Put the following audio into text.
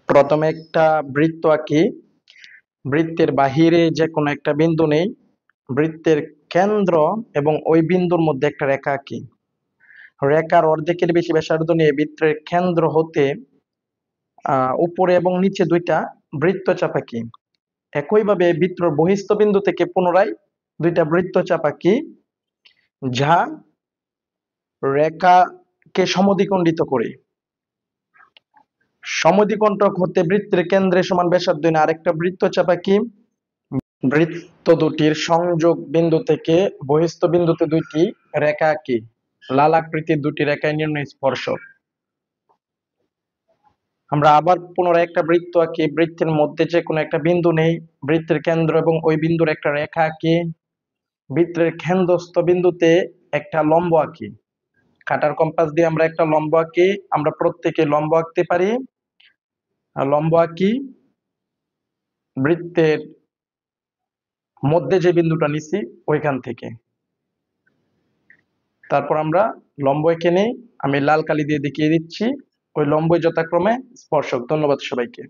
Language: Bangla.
প্রথমে একটা বৃত্ত আঁকি। বৃত্তের বাহিরে যে কোনো একটা বিন্দু নেই, বৃত্তের কেন্দ্র এবং ওই বিন্দুর মধ্যে একটা রেখা আঁকি। রেখার অর্ধেকের বেশি ব্যাসার্ধ নিয়ে বৃত্তের কেন্দ্র হতে উপরে এবং নিচে দুইটা বৃত্তচাপ আঁকি। একইভাবে বৃত্তর বহিস্থ বিন্দু থেকে পুনরায় দুইটা বৃত্তচাপ আঁকি, যা রেখাকে সমদ্বিখণ্ডিত করে। সমদ্বিখণ্ডক হতে বৃত্তের কেন্দ্রে সমান ব্যাসার্ধ নিয়ে আরেকটা বৃত্তচাপ আঁকি। বৃত্ত দুটির সংযোগ বিন্দু থেকে বহিস্থ বিন্দুতে দুইটি রেখা আঁকি। লাল আকৃতির দুটি রেখায় নির্ণয় স্পর্শক। আমরা আবার পুনরায় একটা বৃত্ত আঁকি। বৃত্তের মধ্যে যে কোনো একটা বিন্দু নেই, বৃত্তের কেন্দ্র এবং ওই বিন্দুর একটা রেখা আঁকি। বৃত্তের কেন্দ্রস্থ বিন্দুতে একটা লম্ব আঁকি। কাটার কম্পাস দিয়ে আমরা একটা লম্ব আঁকি। আমরা প্রত্যেকে লম্ব আঁকতে পারি। লম্ব আঁকি। বৃত্তের মধ্যে যে বিন্দুটা নিছি ওইখান থেকে। তারপর আমরা লম্ব এঁকে নেই। আমি লাল কালি দিয়ে দেখিয়ে দিচ্ছি। ওই লম্বই যথাক্রমে স্পর্শক। ধন্যবাদ সবাইকে।